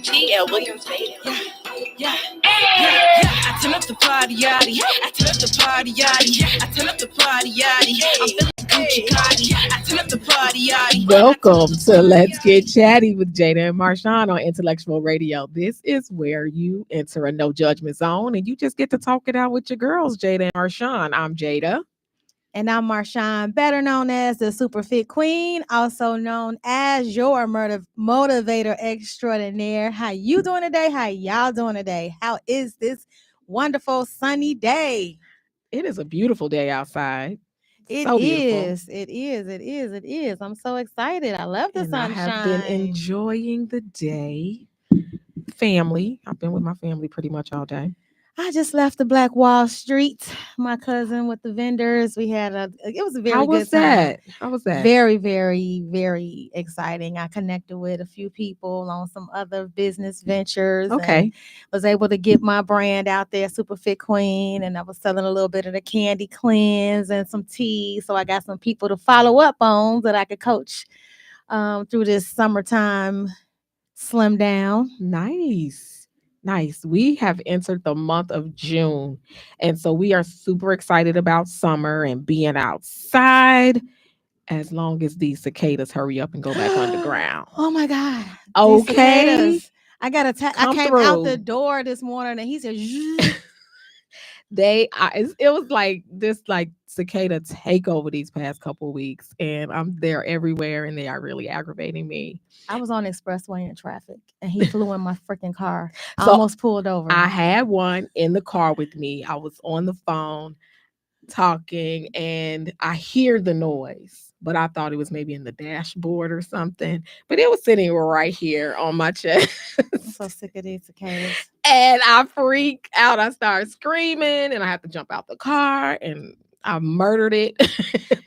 G.L. Williams made it. Yeah. I turn up the party, yaddy. I turn up the party, yaddy. I turn up the party, yaddy. I'm feeling Gucci Cardi. I turn up the party, yaddy. Welcome to Let's Get Chatty with Jada and Marshawn on Intellectual Radio. This is where you enter a no judgment zone and you just get to talk it out with your girls, Jada and Marshawn. I'm Jada. And I'm Marshawn, better known as the Super Fit Queen, also known as your motivator extraordinaire. How you doing today? How y'all doing today? How is this wonderful sunny day? It is a beautiful day outside. It So is. beautiful. It is. I'm so excited. I love the sunshine. I have been enjoying the day. Family. I've been with my family pretty much all day. I just left the Black Wall Street. My cousin with the vendors. It was a very good time. How was that? Very, very, very exciting. I connected with a few people on some other business ventures. Okay. Was able to get my brand out there, Super Fit Queen, and I was selling a little bit of the candy cleanse and some tea. So I got some people to follow up on that I could coach through this summertime slim down. Nice. We have entered the month of June. And so we are super excited about summer and being outside as long as these cicadas hurry up and go back underground. Oh my God. Okay. I came out the door this morning and he said, it was like this cicada takeover these past couple of weeks, and they're everywhere and they are really aggravating me. I was on the expressway in traffic and he flew in my freaking car. I almost pulled over. I had one in the car with me. I was on the phone talking and I hear the noise, but I thought it was maybe in the dashboard or something, but it was sitting right here on my chest. I'm so sick of these cicadas. And I freak out. I start screaming and I have to jump out the car and I murdered it.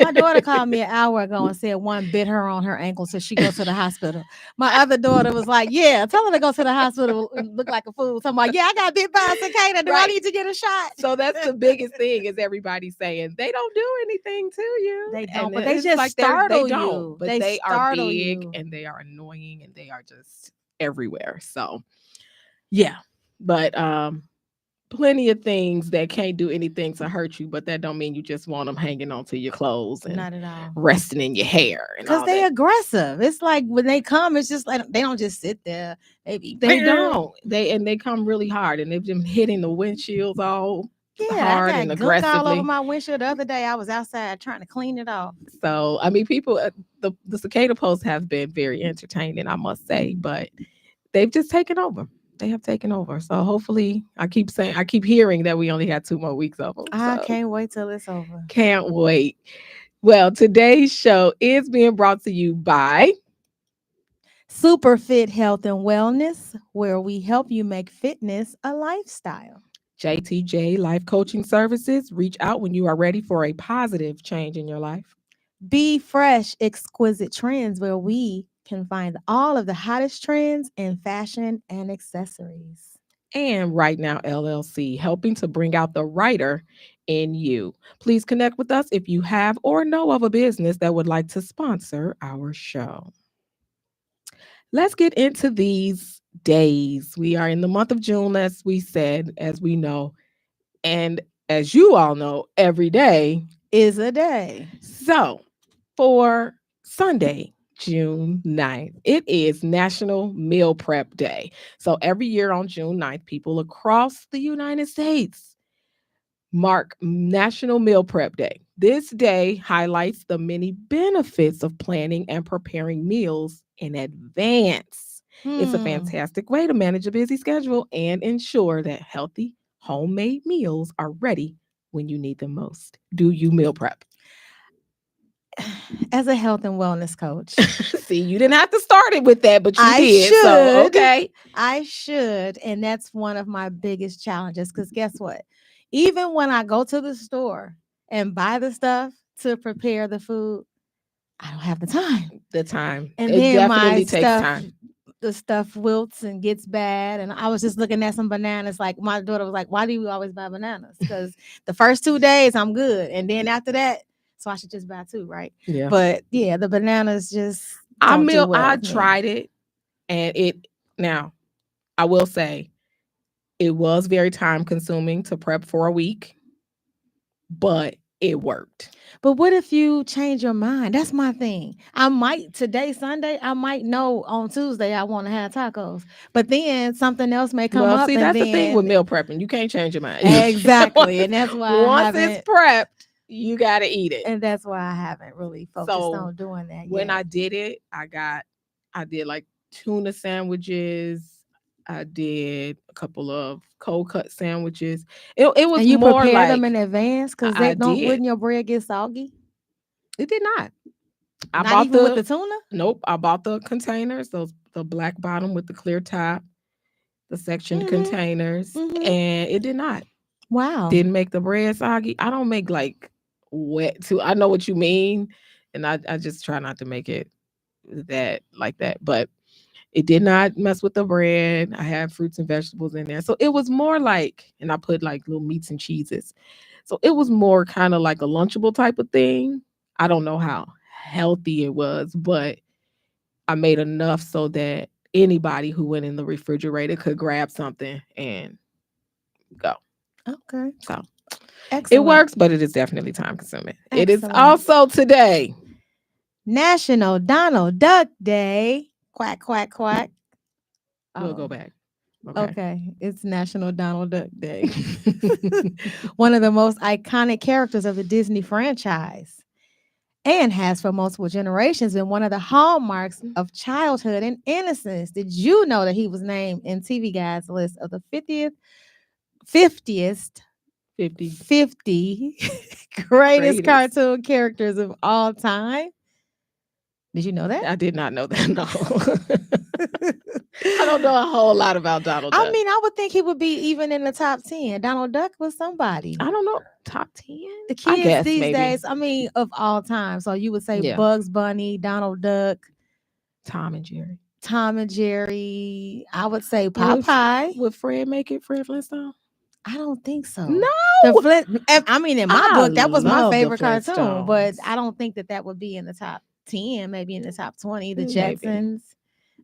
My daughter called me an hour ago and said one bit her on her ankle, so she goes to the hospital. My other daughter was like, yeah, tell her to go to the hospital and look like a fool. So I'm like, yeah, I got bit by a cicada. Do I need to get a shot? So that's the biggest thing is everybody saying they don't do anything to you. They don't, but they just startle you. But they are big and they are annoying and they are just everywhere. So yeah, but plenty of things that can't do anything to hurt you, but that don't mean you just want them hanging onto your clothes and not at all resting in your hair. Because they aggressive. It's like when they come, it's just like they don't just sit there. They don't. They come really hard and they've been hitting the windshields all hard and aggressively. All over my windshield the other day. I was outside trying to clean it off. So I mean, people, the cicada posts have been very entertaining, I must say, but they've just taken over. They have taken over. So hopefully, I keep hearing that we only had 2 more weeks of them. I can't wait till it's over. Can't wait. Well, today's show is being brought to you by Super Fit Health and Wellness, where we help you make fitness a lifestyle. JTJ Life Coaching Services. Reach out when you are ready for a positive change in your life. Be Fresh Exquisite Trends, where we can find all of the hottest trends in fashion and accessories. And Right Now LLC, helping to bring out the writer in you. Please connect with us if you have or know of a business that would like to sponsor our show. Let's get into these days. We are in the month of June, as we said, as we know. And as you all know, every day is a day. So for Sunday, June 9th, it is National Meal Prep Day. So every year on June 9th, people across the United States mark National Meal Prep Day. This day highlights the many benefits of planning and preparing meals in advance. It's a fantastic way to manage a busy schedule and ensure that healthy homemade meals are ready when you need them most. Do you meal prep? As a health and wellness coach. See, you didn't have to start it with that, but you did. Should. So, okay. I should. And that's one of my biggest challenges. Because guess what? Even when I go to the store and buy the stuff to prepare the food, I don't have the time. And it then definitely takes time. The stuff wilts and gets bad. And I was just looking at some bananas. Like my daughter was like, why do you always buy bananas? Because the first 2 days I'm good. And then after that, so I should just buy 2, right? Yeah. But the bananas just I tried it, and I will say it was very time consuming to prep for a week, but it worked. But what if you change your mind? That's my thing. I might today, Sunday, I might know on Tuesday I want to have tacos. But then something else may come Well, up see, and that's the thing with then meal prepping. You can't change your mind. exactly. And that's why I Once it's haven't prepped, you got to eat it. and that's why I haven't really focused So on doing that when yet. I did it, I did like tuna sandwiches. I did a couple of cold cut sandwiches. It was And you more prepared them like in advance because I they don't did. wouldn't your bread get soggy? It did not. I Not bought even with the the tuna? Nope. I bought the containers, the black bottom with the clear top, the sectioned Mm-hmm. containers, Mm-hmm. and it did not. Wow. Didn't make the bread soggy. I don't make like wet too. I know what you mean, and I just try not to make it that like that. But it did not mess with the bread. I had fruits and vegetables in there, so it was more like, and I put like little meats and cheeses. So it was more kind of like a lunchable type of thing. I don't know how healthy it was, but I made enough so that anybody who went in the refrigerator could grab something and go. Okay. So it Excellent. works, but it is definitely time consuming. It is Excellent. also today. National Donald Duck Day. Quack, quack, quack. We'll go Oh, back. Okay. okay. It's National Donald Duck Day. One of the most iconic characters of the Disney franchise and has for multiple generations been one of the hallmarks of childhood and innocence. Did you know that he was named in TV Guide's list of the 50th 50 50 greatest greatest. cartoon characters of all time? Did you know that? I did not know that. No. I don't know a whole lot about Donald I Duck. mean, I would think he would be even in the top 10. Donald Duck was somebody. I don't know. Top 10? The I kids guess these maybe. days, I mean, of all time. So you would say Yeah. Bugs Bunny, Donald Duck, Tom and Jerry. Tom and Jerry. I would say Would, Popeye. would Fred make it? Fred Flintstone? I don't think so. No. I mean, in my I book, that was my love the favorite cartoon, but Flintstones. I don't think that would be in the top 10, maybe in the top 20. The Maybe. Jetsons.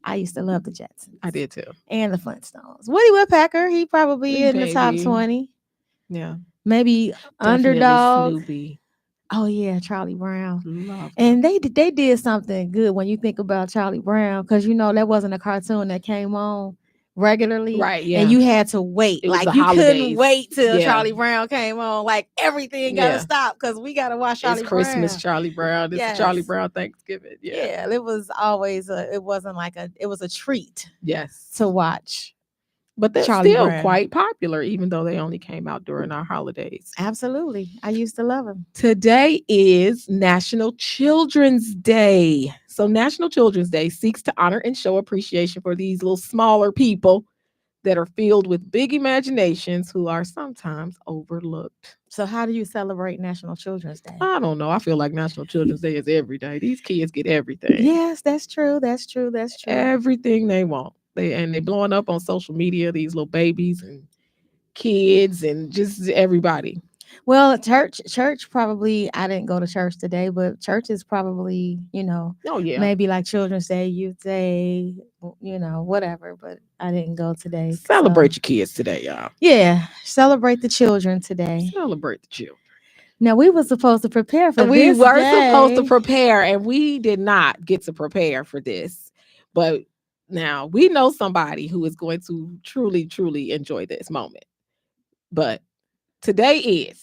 I used to love the Jetsons. I did too. And the Flintstones. Woody Woodpecker, he probably in the top Maybe. 20. Yeah. Maybe Definitely Underdog. Snoopy. Oh yeah, Charlie Brown. Love And they did something good when you think about Charlie Brown, because you know that wasn't a cartoon that came on regularly, Right, yeah. and you had to wait. It was Like the you couldn't holidays. wait till Yeah. Charlie Brown came on. Like everything got to Yeah. stop because we got to watch Charlie It's Christmas, Brown. Charlie Brown. It's Yes. Charlie Brown Thanksgiving. Yeah. Yeah, it was always it wasn't like it was a treat Yes. to watch. But they're Charlie still Brown. quite popular, even though they only came out during our holidays. Absolutely, I used to love him. Today is National Children's Day. So, National Children's Day seeks to honor and show appreciation for these little smaller people that are filled with big imaginations who are sometimes overlooked. So, how do you celebrate National Children's Day? I don't know. I feel like National Children's Day is every day. These kids get everything. Yes, that's true. That's true. That's true. Everything they want. They blowing up on social media, these little babies and kids and just everybody. Well, church probably. I didn't go to church today, but church is probably Oh yeah. maybe like Children's Day, Youth Day, whatever. But I didn't go today. Celebrate so, your kids today, y'all. Yeah, celebrate the children today. Celebrate the children. Now we were supposed to prepare for We this. were supposed to day. prepare, and we did not get to prepare for this. But now we know somebody who is going to truly, truly enjoy this moment. But today is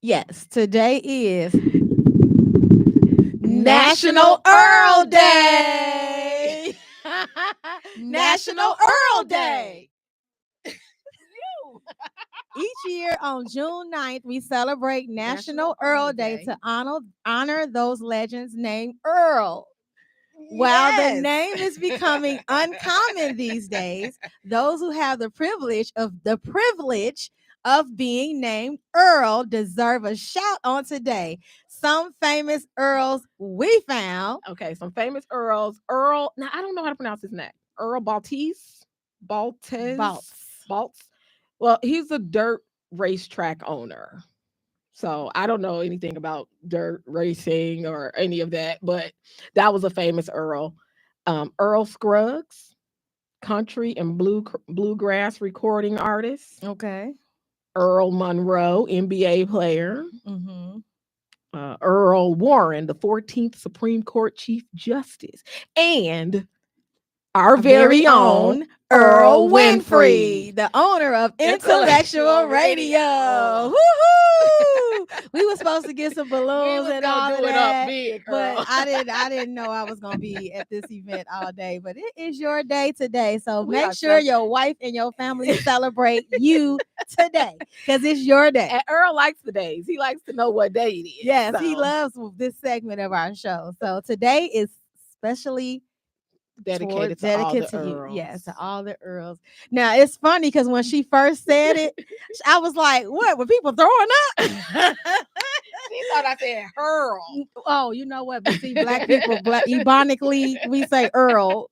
Yes, today is National Earl Day. National Earl Day. Each year on June 9th, we celebrate National Earl Day to honor those legends named Earl. While the name is becoming uncommon these days, those who have the privilege of being named Earl deserve a shout on today. Some famous Earls we found. Okay, some famous Earls. Earl, now I don't know how to pronounce his name. Earl Baltes. Baltz. Well, he's a dirt racetrack owner. So I don't know anything about dirt racing or any of that, but that was a famous Earl. Earl Scruggs. country and bluegrass recording artist. Okay. Earl Monroe, NBA player. Mm-hmm. Earl Warren, the 14th Supreme Court Chief Justice, and our very own Earl Winfrey, the owner of Intellectual Intellectual Radio. Radio. Woohoo! We were supposed to get some balloons and all of that, big, but I didn't know I was gonna be at this event all day. But it is your day today, so We make are sure your wife and your family celebrate you today because it's your day. And Earl likes the days. He likes to know what day it is. Yes, so he loves this segment of our show. So today is specially dedicated to all the Earls. Yes, to all the Earls. Now it's funny because when she first said it, I was like, "What? Were people throwing up?" She thought I said Earl. Oh, you know what? But see, black people, ebonically, we say Earl,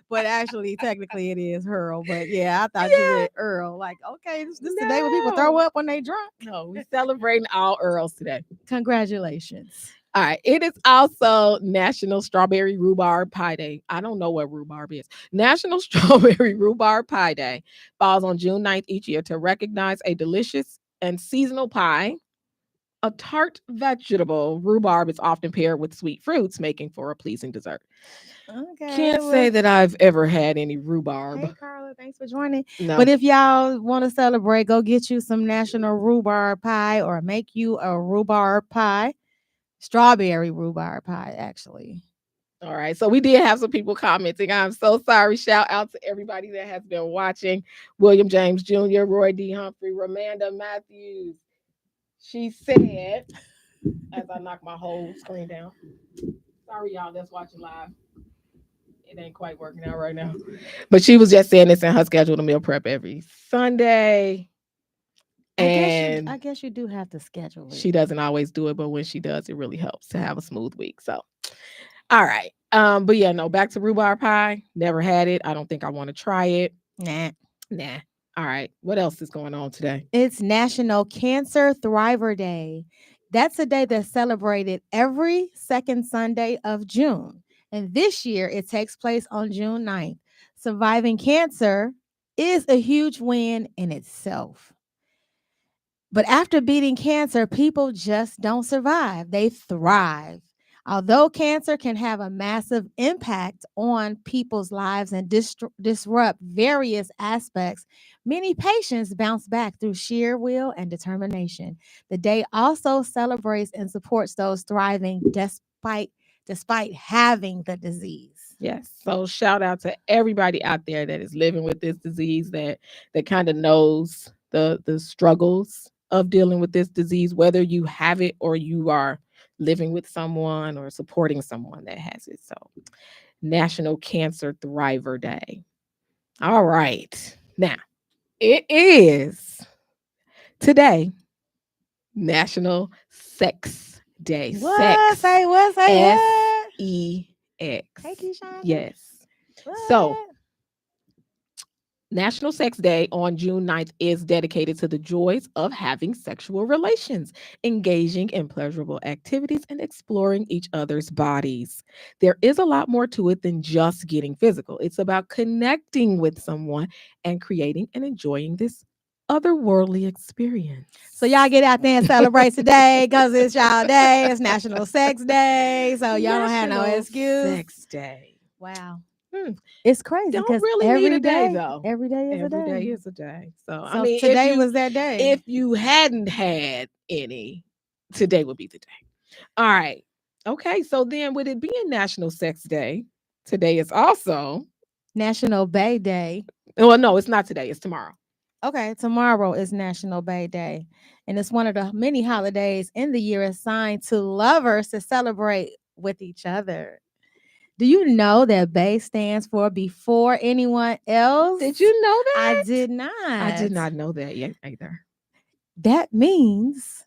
but actually, technically, it is Hurl. But yeah, I thought you read Earl. Like, okay, this the day when people throw up when they drunk. No, we're celebrating all Earls today. Congratulations. All right. It is also National Strawberry Rhubarb Pie Day. I don't know what rhubarb is. National Strawberry Rhubarb Pie Day falls on June 9th each year to recognize a delicious and seasonal pie. A tart vegetable, rhubarb is often paired with sweet fruits, making for a pleasing dessert. Okay. Can't say that I've ever had any rhubarb. Hey, Carla, thanks for joining. No. But if y'all want to celebrate, go get you some National Rhubarb Pie or make you a rhubarb pie. Strawberry rhubarb pie, actually. All right. So we did have some people commenting. I'm so sorry. Shout out to everybody that has been watching. William James Jr., Roy D. Humphrey, Ramanda Matthews. She said, as I knock my whole screen down. Sorry, y'all, that's watching live. It ain't quite working out right now. But she was just saying it's in her schedule to meal prep every Sunday. I guess you do have to schedule it. She doesn't always do it, but when she does, it really helps to have a smooth week. So, all right. But yeah, no, back to rhubarb pie. Never had it. I don't think I want to try it. Nah. All right. What else is going on today? It's National Cancer Thriver Day. That's a day that's celebrated every second Sunday of June. And this year, it takes place on June 9th. Surviving cancer is a huge win in itself. But after beating cancer, people just don't survive. They thrive. Although cancer can have a massive impact on people's lives and disrupt various aspects, many patients bounce back through sheer will and determination. The day also celebrates and supports those thriving despite having the disease. Yes. So shout out to everybody out there that is living with this disease, that kind of knows the struggles of dealing with this disease, whether you have it or you are living with someone or supporting someone that has it. So National Cancer Thriver Day. All right. Now, it is today National Sex Day. What? Say what? S-E-X. Hey, Keyshawn. Yes. What? So National Sex Day on June 9th is dedicated to the joys of having sexual relations, engaging in pleasurable activities, and exploring each other's bodies. There is a lot more to it than just getting physical. It's about connecting with someone and creating and enjoying this otherworldly experience. So y'all get out there and celebrate today because it's y'all day. It's National Sex Day. So y'all don't have no excuse. Sex Day. Wow. It's crazy. Don't really need a day though. Every day is a day. Every day is a day. So I So mean, today was that day. If you hadn't had any, today would be the day. All right. Okay. So then, with it being National Sex Day, today is also National Bay Day. Well, no, it's not today. It's tomorrow. Okay, tomorrow is National Bay Day, and it's one of the many holidays in the year assigned to lovers to celebrate with each other. Do you know that Bay stands for before anyone else? Did you know that? I did not. I did not know that yet either. That means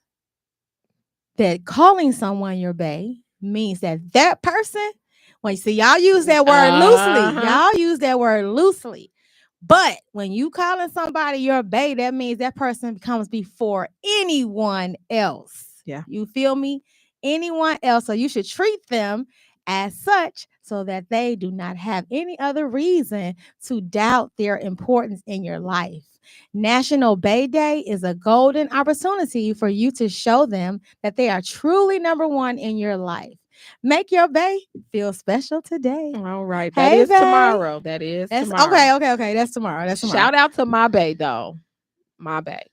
that calling someone your bae means that person, when you see y'all use that word loosely, y'all use that word loosely. But when you calling somebody your bae, that means that person comes before anyone else. Yeah. You feel me? Anyone else. So you should treat them as such so that they do not have any other reason to doubt their importance in your life. National Bay Day is a golden opportunity for you to show them that they are truly number one in your life. Make your bay feel special today. All right. That Hey, is bae. tomorrow. That is That's tomorrow. okay. That's tomorrow. That's tomorrow. Shout out to my bae, though. My bae.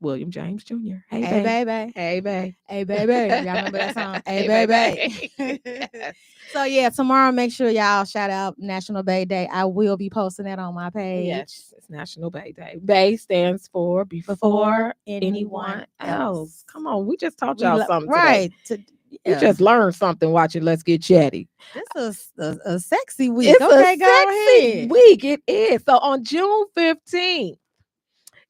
William James Jr. Hey, Hey, bae. baby. Hey, bae. Hey, baby. Y'all remember that song? Hey, Hey, baby. Yes. So, yeah, tomorrow, make sure y'all shout out National Bay Day. I will be posting that on my page. Yes, it's National Bay Day. Bay stands for before anyone else. Come on, we just taught y'all something right. today. You just learned something watching Let's Get Chatty. This is a sexy week. It's Okay, a go sexy ahead. week. It is. So on June 15th,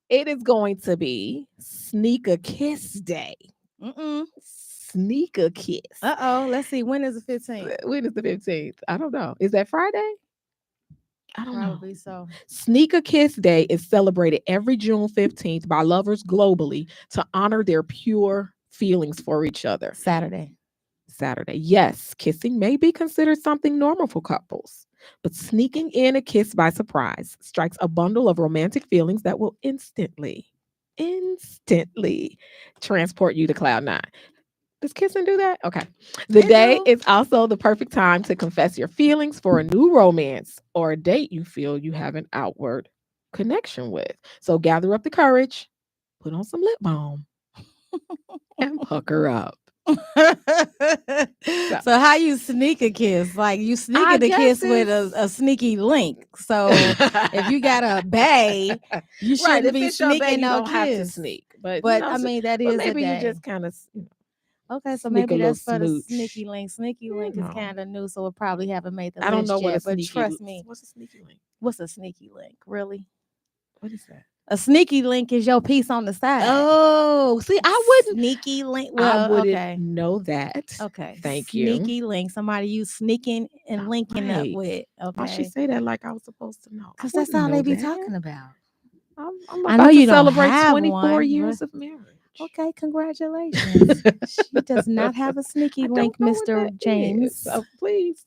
it is going to be Sneaker Kiss Day. Sneaker Kiss. Uh-oh. Let's see. When is the 15th? When is the 15th? I don't know. Is that Friday? I don't know. Probably so. Sneaker Kiss Day is celebrated every June 15th by lovers globally to honor their pure feelings for each other. Saturday. Yes, kissing may be considered something normal for couples, but sneaking in a kiss by surprise strikes a bundle of romantic feelings that will instantly transport you to cloud nine. Does kissing do that? Okay. The day is also the perfect time to confess your feelings for a new romance or a date you feel you have an outward connection with. So gather up the courage, put on some lip balm, and pucker up. So how you sneak a kiss? Like you sneaking a kiss with a sneaky link. So if you got a bae, you shouldn't be sneaking no kiss. Have to sneak, but I mean that is maybe a day. you just kind of. Okay, so sneak maybe a that's for little the smooch. sneaky link. Sneaky link is No. kind of new, so it probably haven't made the I don't list know what yet. a But sneaky. trust me, What's a sneaky link? what's a sneaky link? Really? What is that? A sneaky link is your piece on the side. Oh, see, I wouldn't. Sneaky link. Well, I wouldn't okay. know that. Okay. Thank you. Sneaky link. Somebody you sneaking and linking up with. Okay. Why she say that like I was supposed to know? Because that's all they be talking about. I'm about to celebrate 24 years of marriage. Okay, congratulations. She does not have a sneaky link, Mr. James. So please.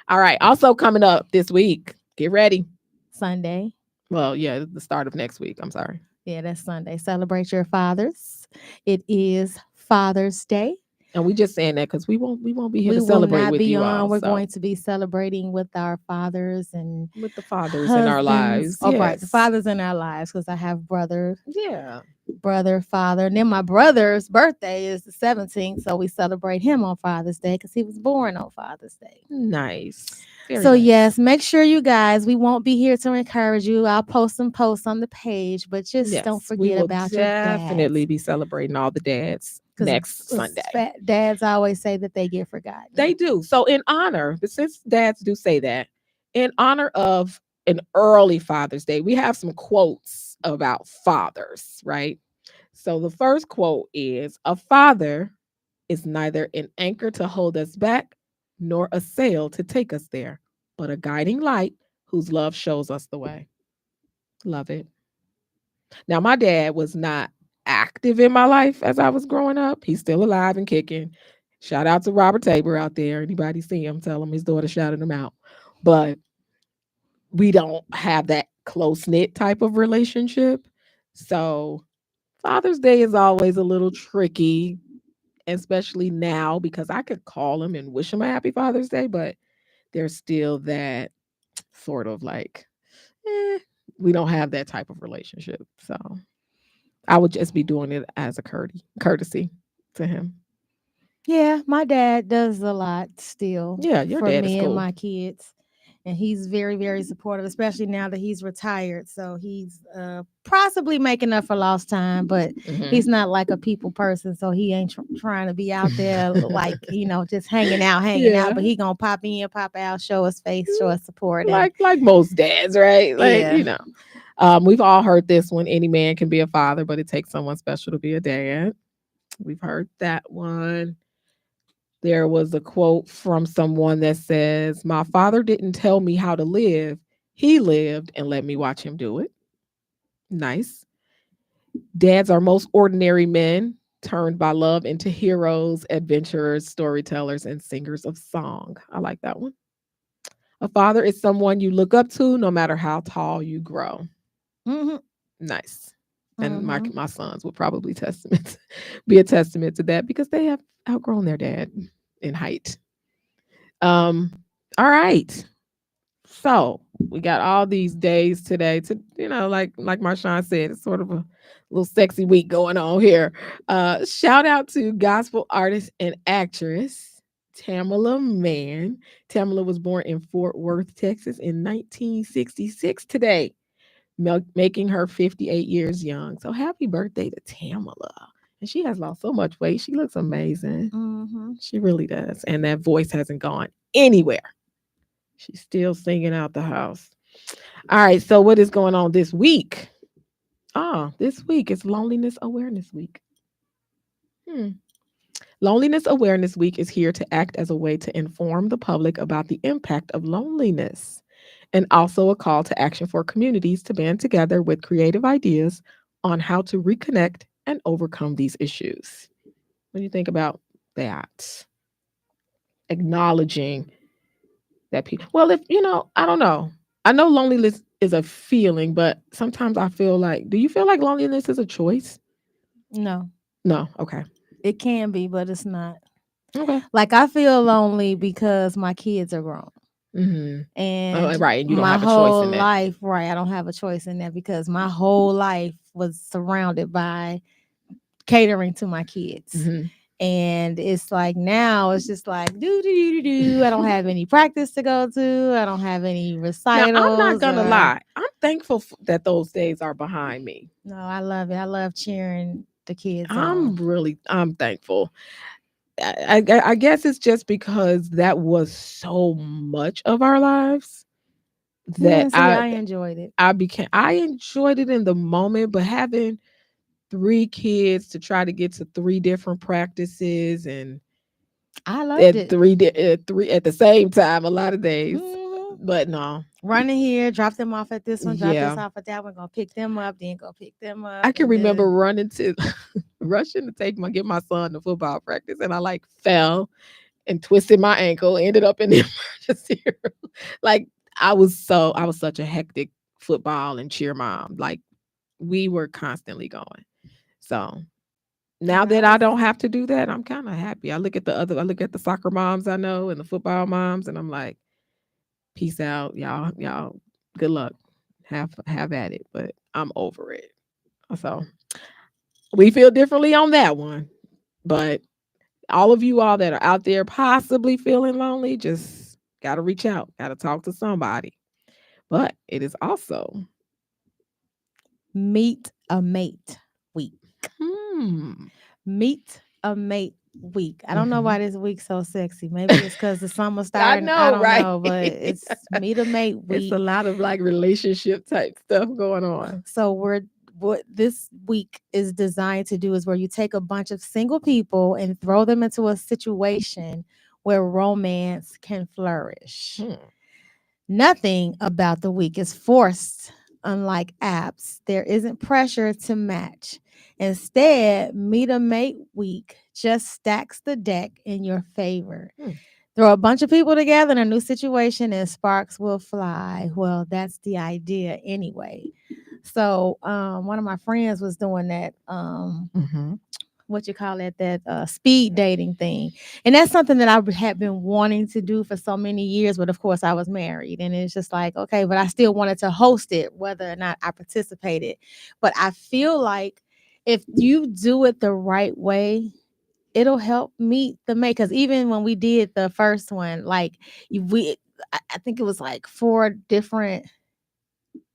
All right. Also coming up this week, get ready. Sunday. Well, yeah, the start of next week. I'm sorry. Yeah, that's Sunday. Celebrate your fathers. It is Father's Day. And we just saying that because we won't be here to celebrate with you all. We're going to be celebrating with our fathers and with the fathers in our lives. Oh, right, the fathers in our lives because I have brothers. Yeah. Brother, father. And then my brother's birthday is the 17th. So we celebrate him on Father's Day because he was born on Father's Day. Nice. Yes, make sure you guys, we won't be here to encourage you. I'll post some posts on the page, but just don't forget about your dads. Definitely be celebrating all the dads next Sunday. Dads always say that they get forgotten. They do. So in honor, since dads do say that, in honor of an early Father's Day, we have some quotes about fathers, right? So the first quote is, "A father is neither an anchor to hold us back nor a sail to take us there, but a guiding light whose love shows us the way." Love it. Now, my dad was not active in my life as I was growing up. He's still alive and kicking. Shout out to Robert Tabor out there. Anybody see him, tell him his daughter shouted him out. But we don't have that close-knit type of relationship. So Father's Day is always a little tricky, especially now, because I could call him and wish him a happy Father's Day, but there's still that sort of like, we don't have that type of relationship. So I would just be doing it as a courtesy to him. Yeah, my dad does a lot still. Yeah, your for dad me is cool. And my kids. And he's very, very supportive, especially now that he's retired. So he's possibly making up for lost time, but he's not like a people person. So he ain't trying to be out there like, just hanging out. But he gonna pop in, pop out, show his face, show us support. Like most dads, right? We've all heard this one. Any man can be a father, but it takes someone special to be a dad. We've heard that one. There was a quote from someone that says, "My father didn't tell me how to live. He lived and let me watch him do it." Nice. Dads are most ordinary men turned by love into heroes, adventurers, storytellers, and singers of song. I like that one. A father is someone you look up to no matter how tall you grow. Mm-hmm. Nice. And my Mm-hmm. my sons will probably testament be a testament to that because they have outgrown their dad in height. Um, all right. So we got all these days today to, like Marshawn said, it's sort of a little sexy week going on here. Shout out to gospel artist and actress Tamala Mann. Tamala was born in Fort Worth, Texas in 1966 today, making her 58 years young. So happy birthday to Tamala. And she has lost so much weight. She looks amazing. Mm-hmm. She really does. And that voice hasn't gone anywhere. She's still singing out the house. All right. So, what is going on this week? This week is Loneliness Awareness Week. Loneliness Awareness Week is here to act as a way to inform the public about the impact of loneliness and also a call to action for communities to band together with creative ideas on how to reconnect and overcome these issues. What do you think about that? Acknowledging that people, well, if I don't know. I know loneliness is a feeling, but sometimes I feel like, do you feel like loneliness is a choice? No, No. Okay. it can be, but it's not. Okay. Like I feel lonely because my kids are grown. Mm-hmm. And Right. And you don't my have a choice whole in that. life, right? I don't have a choice in that because my whole life was surrounded by catering to my kids. Mm-hmm. And it's like now it's just like do. I don't have any practice to go to. I don't have any Now, recitals. I'm not going to or- lie. I'm thankful that those days are behind me. No, I love it. I love cheering the kids on. I'm thankful. I guess it's just because that was so much of our lives that Yeah, see, I enjoyed it. I enjoyed it in the moment, but having 3 kids to try to get to 3 different practices and I loved at it. 3 at the same time a lot of days. Mhm. But no. Running here, drop them off at this one, drop this Yeah. off at that one, go pick them up, then go pick them up. I can and remember then- running to rushing to get my son to football practice and I like fell and twisted my ankle, ended up in the emergency room. Like I was such a hectic football and cheer mom. Like we were constantly going. So now that I don't have to do that, I'm kind of happy. I look at the soccer moms I know and the football moms, and I'm like, peace out, y'all. Good luck. Have at it. But I'm over it. So we feel differently on that one. But all of you all that are out there possibly feeling lonely, just gotta reach out, gotta talk to somebody. But it is also Meet a Mate Week. hmm. Meet a Mate Week. I don't know Mhm. why this week's so sexy. Maybe it's because the summer starting. I don't know, but it's Meet a Mate Week. It's a lot of like relationship type stuff going on. So what this week is designed to do is where you take a bunch of single people and throw them into a situation where romance can flourish. Nothing about the week is forced. Unlike apps, there isn't pressure to match. Instead, Meet a Mate Week just stacks the deck in your favor. Throw a bunch of people together in a new situation and sparks will fly. Well, that's the idea anyway. So one of my friends was doing that what you call it, that speed dating thing. And that's something that I had been wanting to do for so many years. But of course, I was married. And it's just like, okay, but I still wanted to host it, whether or not I participated. But I feel like if you do it the right way, it'll help meet the mate. Because even when we did the first one, like I think it was like 4 different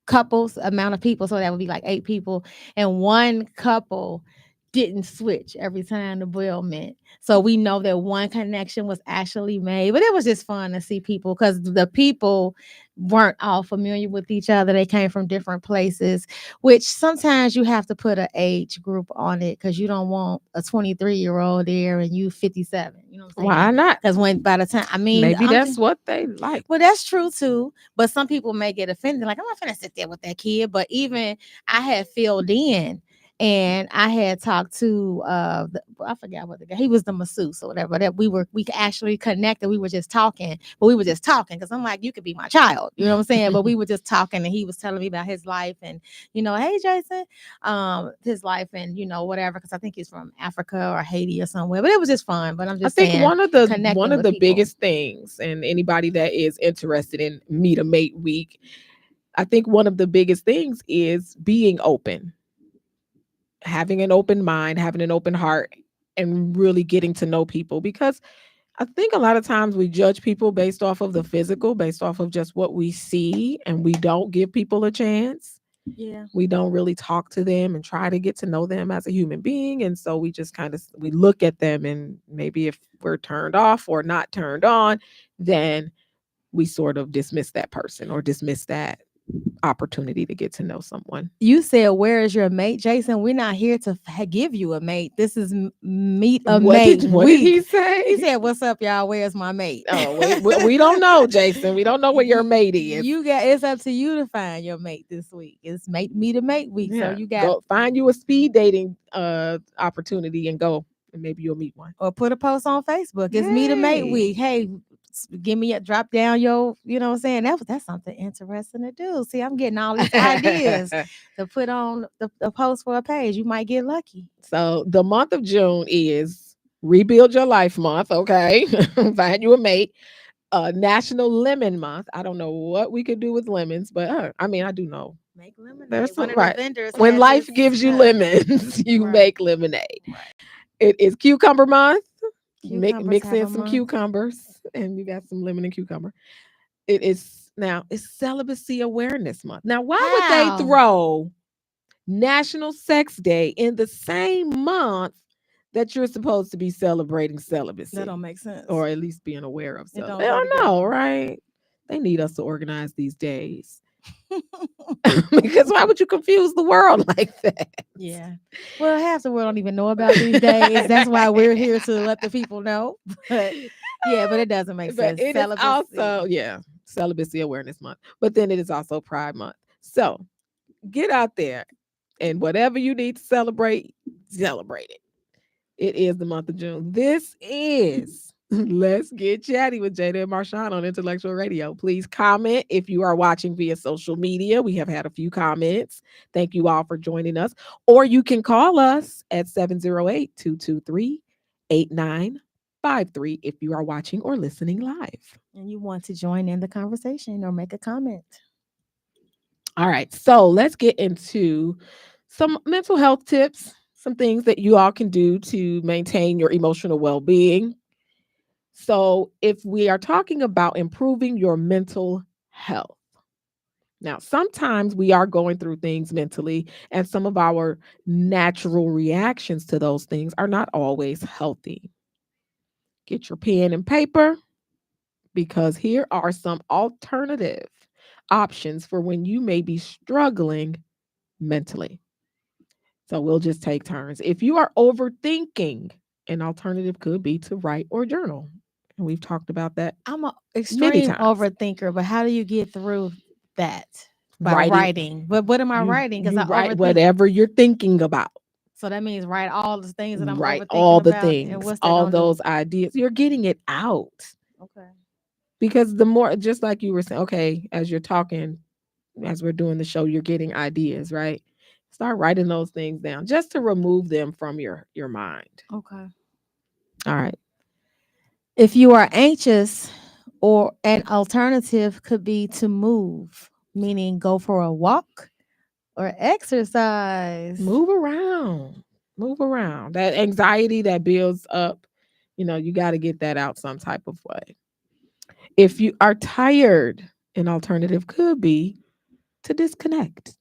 couples, amount of people, so that would be like 8 people, and one couple didn't switch every time the bell meant. So we know that one connection was actually made. But it was just fun to see people because the people weren't all familiar with each other. They came from different places, which sometimes you have to put an age group on it because you don't want a 23-year-old there and you 57. You know what I'm saying? Why not? Because by the time, maybe that's what they like. Well, that's true too. But some people may get offended. Like, I'm not gonna sit there with that kid. But even I had filled in And I had talked to I forgot what the guy, he was the masseuse or whatever, that we actually connected. We were just talking, but we were just talking because I'm like, you could be my child, you know what I'm saying? But we were just talking, and he was telling me about his life, and hey Jason, his life, and whatever, because I think he's from Africa or Haiti or somewhere. But it was just fun. But I'm I just think saying, one of the connecting with people. biggest things, and anybody that is interested in Meet a Mate Week, I think one of the biggest things is being open, having an open mind, having an open heart, and really getting to know people. Because I think a lot of times we judge people based off of the physical, based off of just what we see, and we don't give people a chance. Yeah. We don't really talk to them and try to get to know them as a human being. And so we just kind of we look at them, and maybe if we're turned off or not turned on, then we sort of dismiss that person or dismiss that opportunity to get to know someone. You said, where is your mate, Jason? We're not here to give you a mate. This is Meet a Mate What did he Week. say? He said, what's up, y'all? Where's my mate? Oh, we don't know, Jason. We don't know where your mate is. It's up to you to find your mate this week. It's Meet a Mate Week. Yeah. So you got go find you a speed dating opportunity and go, and maybe you'll meet one. Or put a post on Facebook. It's Meet a Mate Week. Hey, give me a drop down your, you know what I'm saying? That's something interesting to do. See, I'm getting all these ideas to put on the post for a page. You might get lucky. So the month of June is Rebuild Your Life Month. Okay. Find you a mate. National Lemon Month. I don't know what we could do with lemons, but I mean, I do know. Make lemonade. There's One some, of right. the vendors When had life this, gives you lemons, you Right. make lemonade. Right. It is Cucumber Month. Cucumbers Mix have in a some month. cucumbers, and you got some lemon and cucumber. It's Celibacy Awareness Month. Now, why would How? they throw National Sex Day in the same month that you're supposed to be celebrating celibacy? That don't make sense. Or at least being aware of It celibacy. don't I go don't know, together. right? They need us to organize these days. Because why would you confuse the world like that? Yeah. Well, half the world don't even know about these days. That's why we're here to let the people know. But yeah, but it doesn't make But sense. it is also, Celibacy Awareness Month. But then it is also Pride Month. So get out there, and whatever you need to celebrate it. It is the month of June. This is Let's Get Chatty with Jada and Marshawn on Intellectual Radio. Please comment if you are watching via social media. We have had a few comments. Thank you all for joining us. Or you can call us at 708-223-8953 if you are watching or listening live. And you want to join in the conversation or make a comment. All right. So let's get into some mental health tips, some things that you all can do to maintain your emotional well-being. So, if we are talking about improving your mental health, now sometimes we are going through things mentally, and some of our natural reactions to those things are not always healthy. Get your pen and paper, because here are some alternative options for when you may be struggling mentally. So we'll just take turns. If you are overthinking, an alternative could be to write or journal. And we've talked about that. I'm an Many extreme times. overthinker, but how do you get through that? By Writing. writing. But what am I writing? Because You I write overthink. whatever you're thinking about. So that means write all the things that I'm Write overthinking all the about. And things, what's that all gonna do? those ideas. You're getting it out. Okay. Because the more, just like you were saying, okay, as you're talking, as we're doing the show, you're getting ideas, right? Start writing those things down just to remove them from your mind. Okay. All right. If you are anxious, or an alternative could be to move, meaning go for a walk or exercise. Move around. Move around. That anxiety that builds up, you got to get that out some type of way. If you are tired, an alternative could be to disconnect.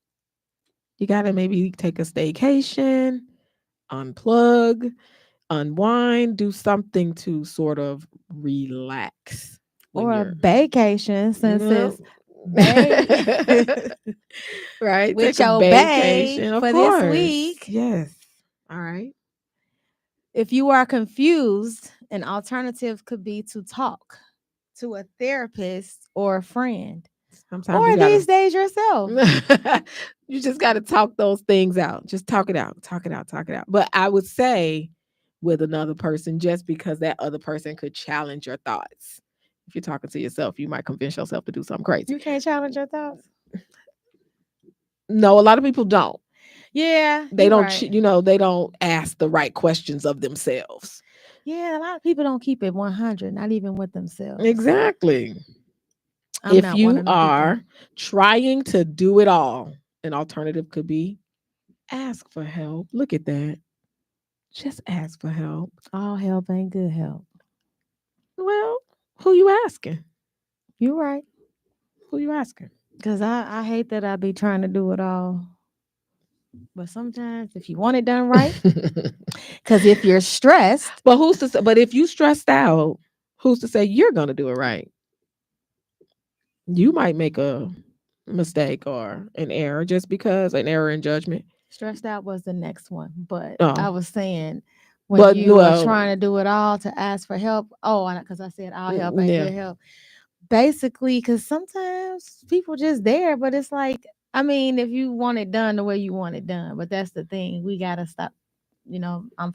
You got to maybe take a staycation, unplug, unwind, do something to sort of relax. Or a vacation, since it's bae. Right? with Take a your vacation, bae of for course. this week. Yes. All right. If you are confused, an alternative could be to talk to a therapist or a friend. Sometimes you Or gotta these days yourself. you just gotta talk those things out. Just talk it out. Talk it out. Talk it out. But I would say with another person, just because that other person could challenge your thoughts. If you're talking to yourself, you might convince yourself to do something crazy. You can't challenge your thoughts. No, a lot of people don't. Yeah, They you're don't, right. they don't ask the right questions of themselves. Yeah, a lot of people don't keep it 100, not even with themselves. Exactly. I'm If not one you of them people. are trying to do it all, an alternative could be ask for help. Look at that. Just ask for help. All help ain't good help. Well, who you asking? You're right. Who you asking? Because I hate that I be trying to do it all. But sometimes if you want it done right, because if you're stressed, But who's to say? But if you stressed out, who's to say you're gonna do it right? You might make a mistake or an error just because an error in judgment. stressed out was the next one. But I Oh, was saying when but you are well, trying to do it all to ask for help. Oh, because I said all help ain't yeah. good help. Basically, because sometimes people just there, but it's like, I mean, if you want it done the way you want it done, but that's the thing. We got to stop.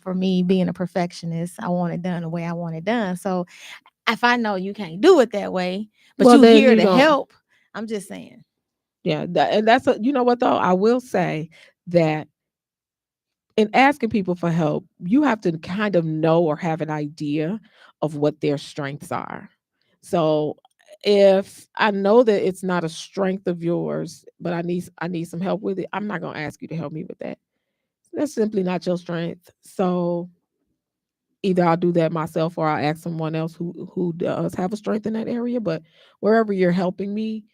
For me being a perfectionist, I want it done the way I want it done. So if I know you can't do it that way, but Well, you then here you to don't. help, I'm just saying. Yeah, and that's you know what though. I will say that in asking people for help, you have to kind of know or have an idea of what their strengths are. So if I know that it's not a strength of yours, but I need some help with it, I'm not going to ask you to help me with that. That's simply not your strength. So either I'll do that myself or I'll ask someone else who does have a strength in that area, but wherever you're helping me,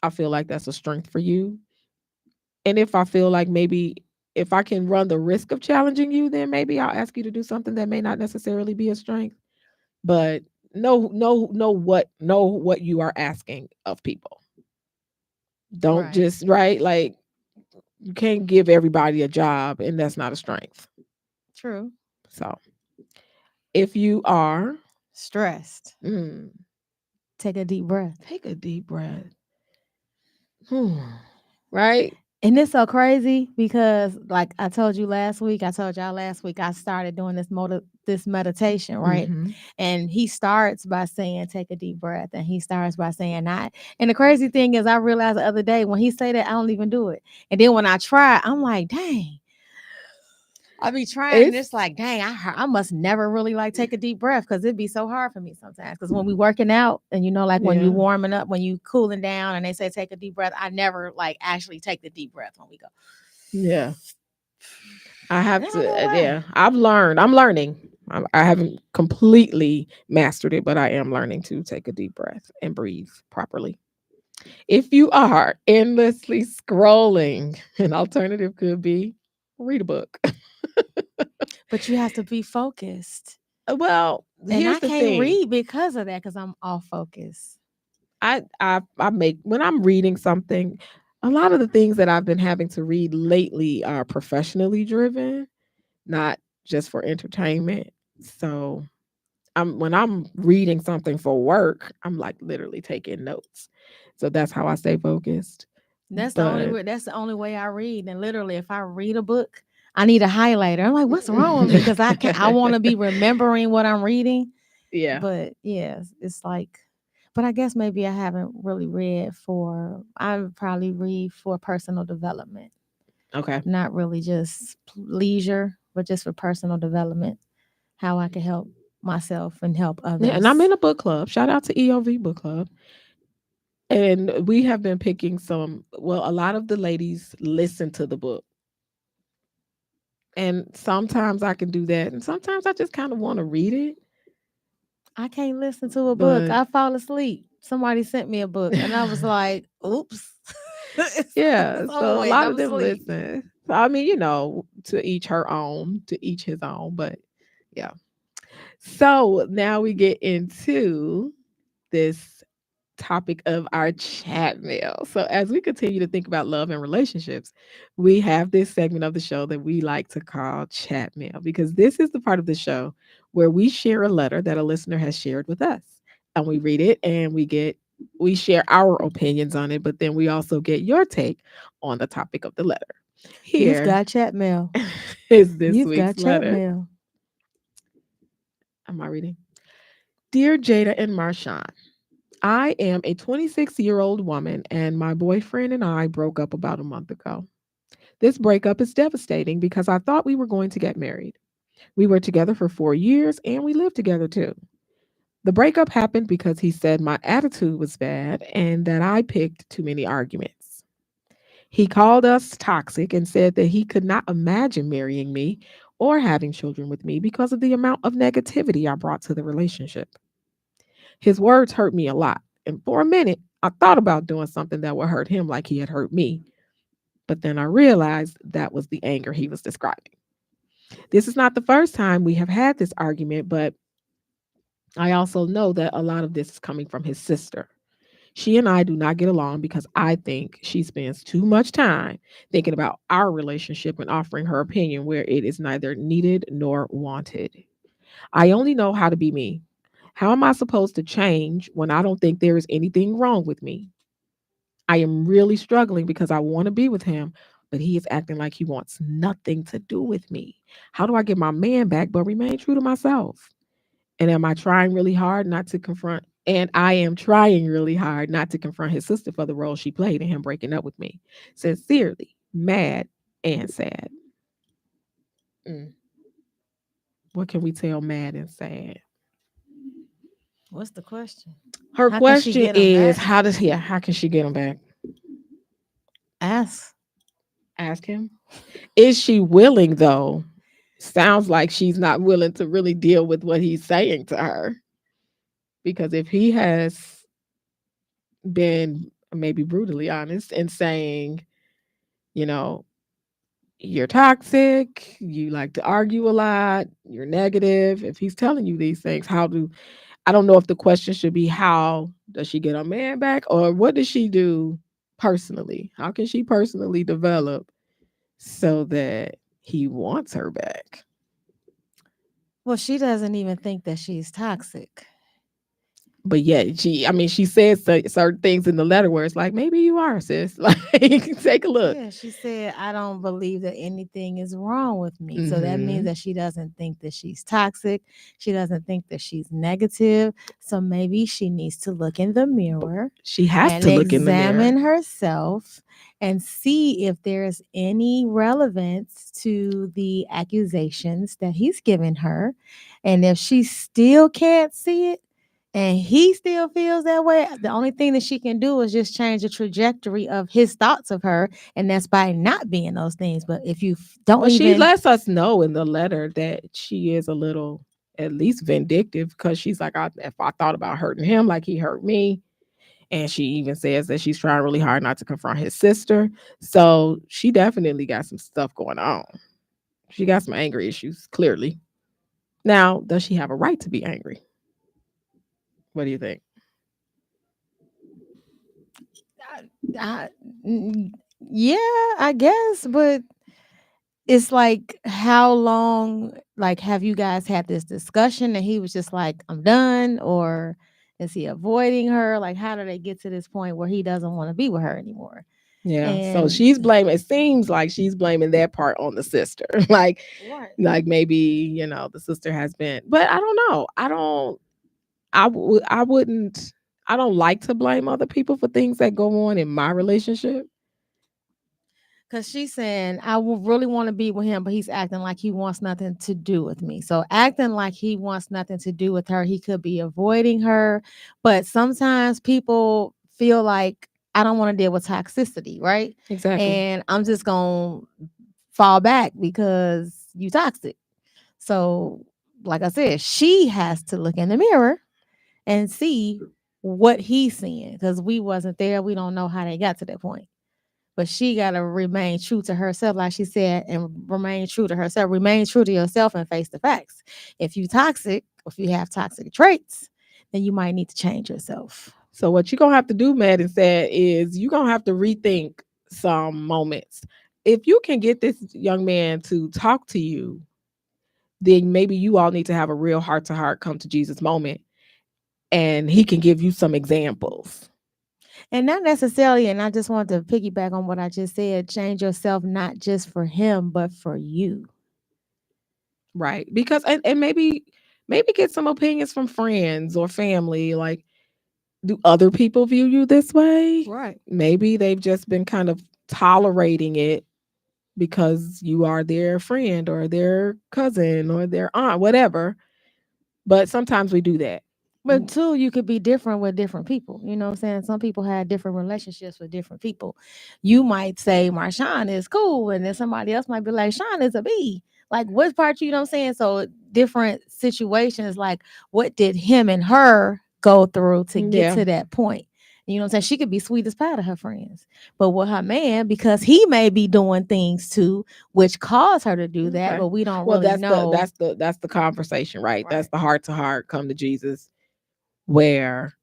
I feel like that's a strength for you. And if I feel like maybe if I can run the risk of challenging you, then maybe I'll ask you to do something that may not necessarily be a strength. But know what you are asking of people. Don't Right. just right like you can't give everybody a job and that's not a strength. True. So if you are Stressed. mm, Take a deep breath. take a deep breath. Right? And it's so crazy because, like I told you last week, I told y'all last week, I started doing this meditation, right? Mm-hmm. And he starts by saying, "Take a deep breath," and he starts by saying, "Not." And the crazy thing is, I realized the other day when he say that, I don't even do it. And then when I try, I'm like, "Dang." I be trying, and it's It's like, dang, I must never really like take a deep breath because it'd be so hard for me sometimes. Because when we working out, and like when you yeah. warming up, when you cooling down, and they say take a deep breath, I never like actually take the deep breath when we go. Yeah. I I have don't know to, why. yeah, I've learned. I'm learning. I haven't completely mastered it, but I am learning to take a deep breath and breathe properly. If you are endlessly scrolling, an alternative could be read a book. But you have to be focused, Well, and here's I the can't thing. read because of that because I'm off focus. I make when I'm reading something, a lot of the things that I've been having to read lately are professionally driven, not just for entertainment. So when I'm reading something for work, I'm like literally taking notes. So that's how I stay focused. That's the only But way. That's the only way I read. And literally, if I read a book, I need a highlighter. I'm like, what's wrong with me? Because I can not I want to be remembering what I'm reading. yeah. But yes, it's like, but I guess maybe I haven't really read for, I would probably read for personal development, Okay. not really just leisure, but just for personal development, how I can help myself and help Yeah, and I'm others. in a book club. Shout out to EOV Book Club. And we have been picking a lot of the ladies listen to the book. And sometimes I can do that. And sometimes I just kind of want to read it. I can't listen to a book. But I fall asleep. Somebody sent me a book and I was like, oops. yeah, it's over so a with. lot I'm of them asleep. listen. So, I mean, to each her own, to each his own. But yeah. So now we get into this topic of our chat mail. So as we continue to think about love and relationships, we have this segment of the show that we like to call chat mail because this is the part of the show where we share a letter that a listener has shared with us. And we read it and we get We share our opinions on it, but then we also get your take on the topic of the letter. You've Here got chat mail. is this You've week's got chat letter. mail. Am I reading? Dear Jada and Marshawn, I am a 26-year-old woman, and my boyfriend and I broke up about a month ago. This breakup is devastating because I thought we were going to get married. We were together for 4 years and we lived together too. The breakup happened because he said my attitude was bad and that I picked too many arguments. He called us toxic and said that he could not imagine marrying me or having children with me because of the amount of negativity I brought to the relationship. His words hurt me a lot. And for a minute, I thought about doing something that would hurt him like he had hurt me. But then I realized that was the anger he was describing. This is not the first time we have had this argument, but I also know that a lot of this is coming from his sister. She and I do not get along because I think she spends too much time thinking about our relationship and offering her opinion where it is neither needed nor wanted. I only know how to be me. How am I supposed to change when I don't think there is anything wrong with me? I am really struggling because I want to be with him, but he is acting like he wants nothing to do with me. How do I get my man back but remain true to myself? And am I trying really hard not to confront? And I am trying really hard not to confront his sister for the role she played in him breaking up with me. Sincerely, mad and sad. Mm. What can we tell mad and sad? What's the question? Her How can she question get him is back? how can she get him back? Ask. Ask him. Is she willing though? Sounds like she's not willing to really deal with what he's saying to her. Because if he has been maybe brutally honest and saying, you know, you're toxic, you like to argue a lot, you're negative. If he's telling you these things, I don't know if the question should be how does she get her man back or what does she do personally? How can she personally develop so that he wants her back? Well, she doesn't even think that she's toxic. But yet she says certain things in the letter where it's like, maybe you are, sis. Like, take a look. Yeah, she said, I don't believe that anything is wrong with me. So that means Hmm. that she doesn't think that she's toxic. She doesn't think that she's negative. So maybe she needs to look in the mirror She has and to look in the mirror. examine herself and see if there's any relevance to the accusations that he's given her. And if she still can't see it, and he still feels that way, the only thing that she can do is just change the trajectory of his thoughts of her, and that's by not being those things. But if you don't Well, she even, lets us know in the letter that she is a little at least vindictive because she's like, if I thought about hurting him like he hurt me. And she even says that she's trying really hard not to confront his sister. So she definitely got some stuff going on. She got some anger issues, clearly. Now, does she have a right to be angry? What do you think? I, mm, yeah, I guess, but it's like, how long, like, have you guys had this discussion and he was just like, I'm done? Or is he avoiding her? Like, how do they get to this point where he doesn't want to be with her anymore? Yeah. So And she's blaming, it seems like she's blaming that part on the sister. right. Like maybe, the sister has been, but I don't know. I wouldn't, I don't like to blame other people for things that go on in my relationship. Because she's saying, I would really want to be with him, but he's acting like he wants nothing to do with me. So, acting like he wants nothing to do with her, he could be avoiding her. But sometimes people feel like, I don't want to deal with toxicity, right? Exactly. And I'm just going to fall back because you toxic. So, like I said, she has to look in the mirror and see what he's seeing because we wasn't there. We don't know how they got to that point, but she got to remain true to herself, like she said, and remain true to herself. Remain true to yourself and face the facts. If you toxic, if you have toxic traits, then you might need to change yourself. So what you're gonna have to do, Madden said, is you're gonna have to rethink some moments. If you can get this young man to talk to you, then maybe you all need to have a real heart to heart come to Jesus moment and he can give you some examples. And not necessarily, and I just want to piggyback on what I just said, change yourself not just for him, but for you. Right. Because and maybe get some opinions from friends or family. Like, do other people view you this way? Right. Maybe they've just been kind of tolerating it because you are their friend or their cousin or their aunt, whatever. But sometimes we do that. But two, you could be different with different people. You know what I'm saying? Some people have different relationships with different people. You might say Marshawn is cool, and then somebody else might be like, Sean is a B. Like, what part, you know what I'm saying? So different situations, like what did him and her go through to get Yeah. to that point? You know what I'm saying? She could be sweet as pie to her friends. But with her man, because he may be doing things too, which caused her to do that, Okay. but we don't Well, really know. that's the conversation, right? That's Right. the heart to heart come to Jesus, where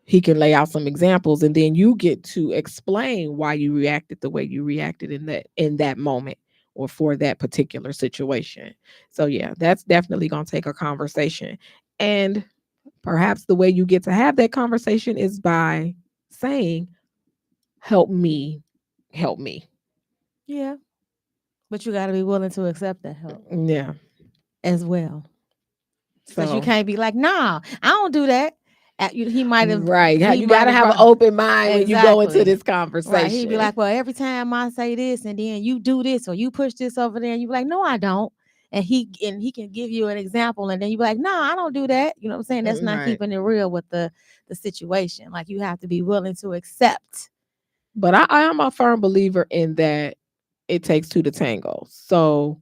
he can lay out some examples, and then you get to explain why you reacted the way you reacted in that moment or for that particular situation. So yeah, that's definitely going to take a conversation. And perhaps the way you get to have that conversation is by saying, "Help me, help me." Yeah. But you got to be willing to accept that help Yeah. as well. Because you So can't be like, nah, I don't do that. He might have, right, he you got might to have have an brought, open mind when you go into exactly. this Right. He'd be conversation. like, well, every time I say this and then you do this or you push this over there, and you be like, no, I don't. And he can give you an example, and then you be like, no, I don't do that. You know what I'm saying? That's not Right. keeping it real with the situation. Like, you have to be willing to accept. But I am a firm believer in that it takes two to tango. So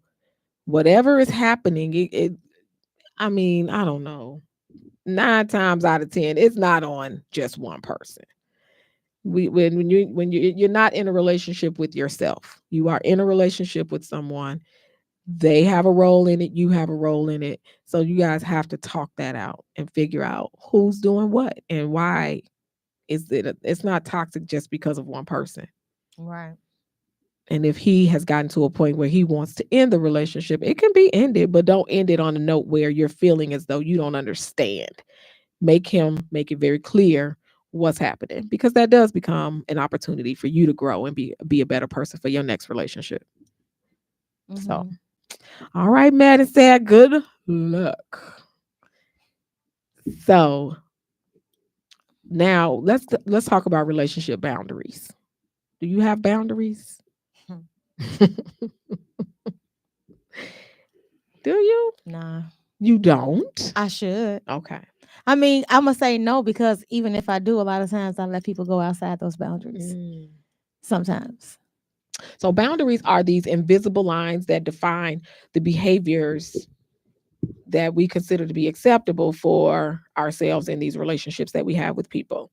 whatever is happening, I mean, I don't know. 9 times out of 10, it's not on just one person. You're not in a relationship with yourself. You are in a relationship with someone. They have a role in it, you have a role in it. So you guys have to talk that out and figure out who's doing what and why it's not toxic just because of one person. Right. And if he has gotten to a point where he wants to end the relationship, it can be ended, but don't end it on a note where you're feeling as though you don't understand. Make him make it very clear what's happening, because that does become an opportunity for you to grow and be a better person for your next relationship. So, Mhm. all right, Matt said, good luck. So now let's talk about relationship boundaries. Do you have boundaries? Do you? Nah, You don't? I should. Okay. I mean, I'm gonna say no because even if I do, a lot of times I let people go outside those boundaries. Mm. Sometimes. So boundaries are these invisible lines that define the behaviors that we consider to be acceptable for ourselves in these relationships that we have with people.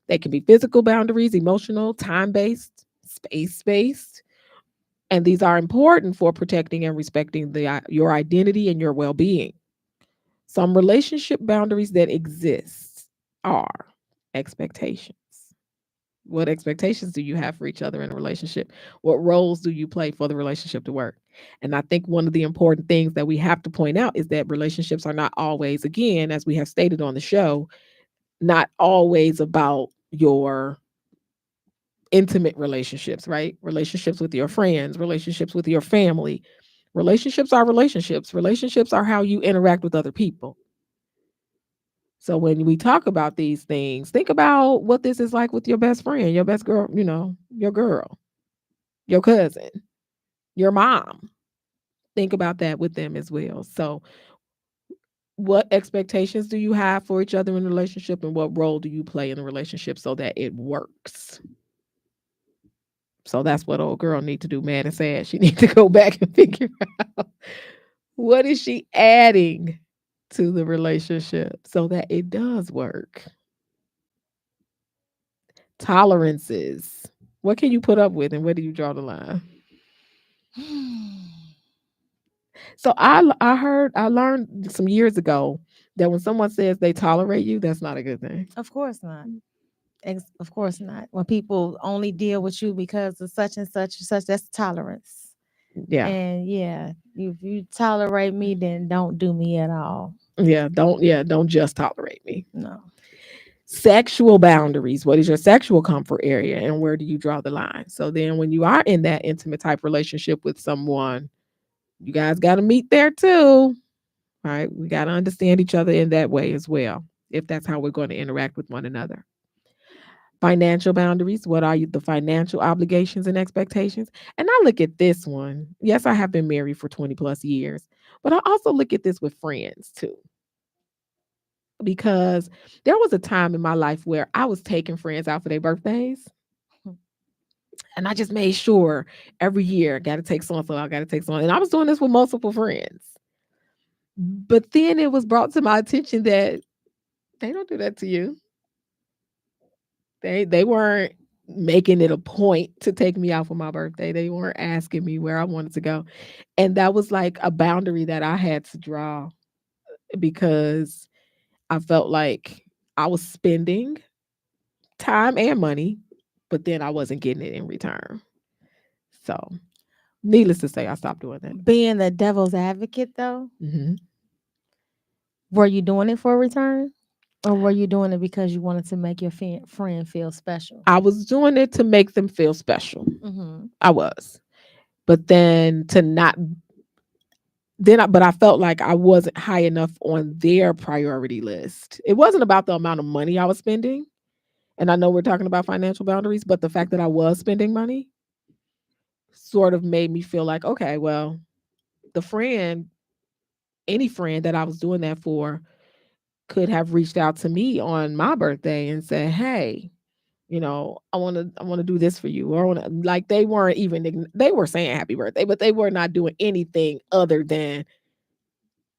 They can be physical boundaries, emotional, time-based, space-based, and these are important for protecting and respecting your identity and your well-being. Some relationship boundaries that exist are expectations. What expectations do you have for each other in a relationship? What roles do you play for the relationship to work? And I think one of the important things that we have to point out is that relationships are not always, again, as we have stated on the show, not always about your intimate relationships, right? Relationships with your friends, relationships with your family. Relationships are relationships. Relationships are how you interact with other people. So when we talk about these things, think about what this is like with your best friend, your best girl, your girl, your cousin, your mom. Think about that with them as well. So what expectations do you have for each other in a relationship, and what role do you play in the relationship so that it works? So that's what old girl need to do, mad and sad. She need to go back and figure out what is she adding to the relationship so that it does work. Tolerances. What can you put up with and where do you draw the line? So I learned some years ago that when someone says they tolerate you, that's not a good thing. Of course not. Of course not. When people only deal with you because of such and such and such, that's tolerance. Yeah. And yeah, if you tolerate me, then don't do me at all. Yeah, don't just tolerate me. No. Sexual boundaries. What is your sexual comfort area and where do you draw the line? So then when you are in that intimate type relationship with someone, you guys got to meet there too. Right? We got to understand each other in that way as well, if that's how we're going to interact with one another. Financial boundaries. What are the financial obligations and expectations? And I look at this one. Yes, I have been married for 20 plus years, but I also look at this with friends too. Because there was a time in my life where I was taking friends out for their birthdays. And I just made sure every year, got to take so and so, I got to take so. And I was doing this with multiple friends. But then it was brought to my attention that they don't do that to you. They weren't making it a point to take me out for my birthday. They weren't asking me where I wanted to go. And that was like a boundary that I had to draw because I felt like I was spending time and money, but then I wasn't getting it in return. So, needless to say, I stopped doing that. Being the devil's advocate, though, were you doing it for a return? Or were you doing it because you wanted to make your friend feel special? I was doing it to make them feel special. Mm-hmm. I was. But then to not but I felt like I wasn't high enough on their priority list. It wasn't about the amount of money I was spending. And I know we're talking about financial boundaries, but the fact that I was spending money sort of made me feel like, okay, well, the friend, any friend that I was doing that for could have reached out to me on my birthday and said, "Hey, I want to do this for you." Or I wanna, like they weren't even they were saying happy birthday, but they were not doing anything other than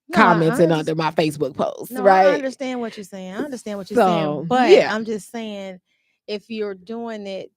No, commenting under my Facebook posts, no, I right? understand what you're saying. I understand what you're So, saying, but yeah. I'm just saying if you're doing it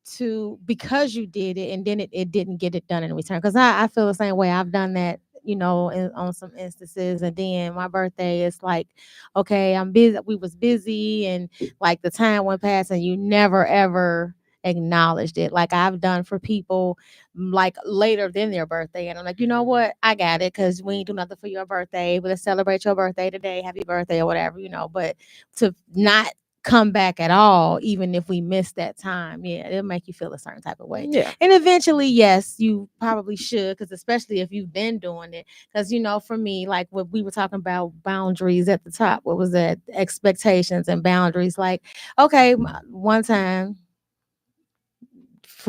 because you did it and then it didn't get it done in return. Because I feel the same way. I've done that, on some instances, and then my birthday is like, okay, I'm busy. We was busy, and like the time went past, and you never ever acknowledged it. Like I've done for people like later than their birthday, and I'm like, you know what, I got it, because we ain't do nothing for your birthday, but let's celebrate your birthday today, happy birthday or whatever, but to not come back at all, even if we missed that time, yeah, it'll make you feel a certain type of way. Yeah. And eventually, yes, you probably should, because especially if you've been doing it, because for me, like what we were talking about, boundaries at the top, what was that, expectations and boundaries, like, okay, one time,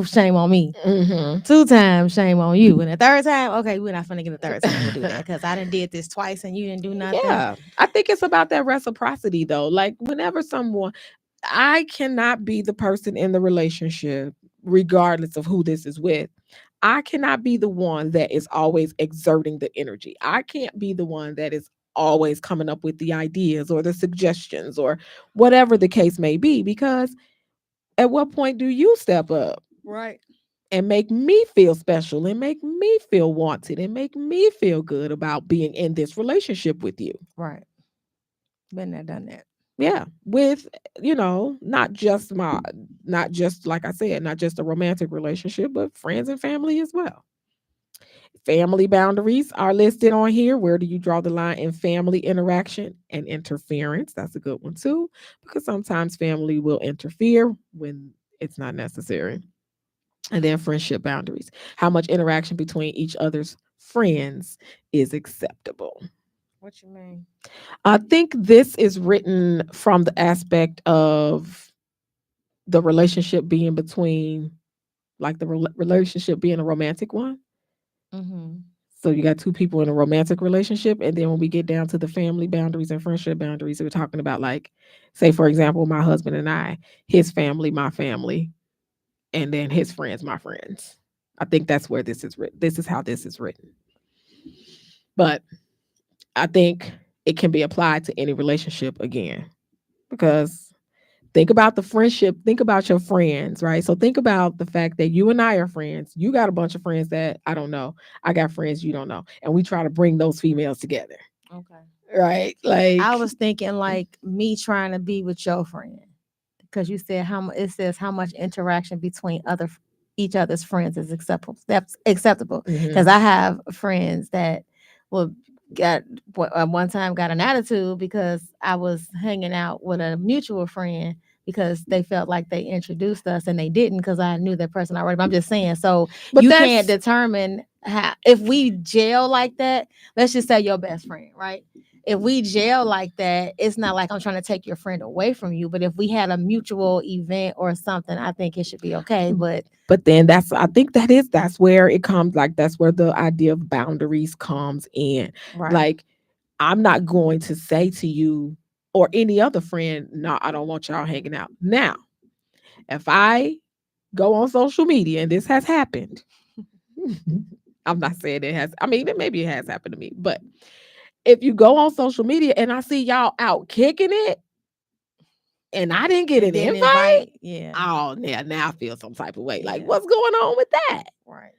shame on me. Mm-hmm. 2 times, shame on you. And the third time, okay, we're not finna get a third time to do that, because I done did this twice and you didn't do nothing. Yeah. I think it's about that reciprocity though. Like whenever I cannot be the person in the relationship, regardless of who this is with. I cannot be the one that is always exerting the energy. I can't be the one that is always coming up with the ideas or the suggestions or whatever the case may be, because at what point do you step up? Right. And make me feel special and make me feel wanted and make me feel good about being in this relationship with you. Right. Been there, done that. Yeah. With, not just like I said, not just a romantic relationship, but friends and family as well. Family boundaries are listed on here. Where do you draw the line in family interaction and interference? That's a good one too, because sometimes family will interfere when it's not necessary. And then friendship boundaries. How much interaction between each other's friends is acceptable? What you mean? I think this is written from the aspect of the relationship being between, like the relationship being a romantic one. Mm-hmm. So you got two people in a romantic relationship. And then when we get down to the family boundaries and friendship boundaries, we're talking about, like, say, for example, my husband and I, his family, my family, and then his friends, my friends. I think that's where this is written. This is how this is written. But I think it can be applied to any relationship again, because think about the friendship, think about your friends, right? So think about the fact that you and I are friends. You got a bunch of friends that I don't know. I got friends you don't know. And we try to bring those females together. Okay. Right? Like, I was thinking like me trying to be with your friend, because you said it says how much interaction between each other's friends is acceptable. That's acceptable, because I have friends that one time got an attitude because I was hanging out with a mutual friend because they felt like they introduced us and they didn't because I knew that person already. But I'm just saying, so But you that's can't determine how if we gel like that. Let's just say your best friend, right? If we gel like that, it's not like I'm trying to take your friend away from you. But if we had a mutual event or something, I think it should be okay. but then I think that's where it comes, like that's where the idea of boundaries comes in. Right. Like, I'm not going to say to you or any other friend, no, I don't want y'all hanging out. Now, if I go on social media and this has happened, I'm not saying it has, I mean, maybe it has happened to me, but if you go on social media and I see y'all out kicking it and I didn't get And an didn't invite, invite, yeah, oh, now I feel some type of way. Like, yeah, what's going on with that? right.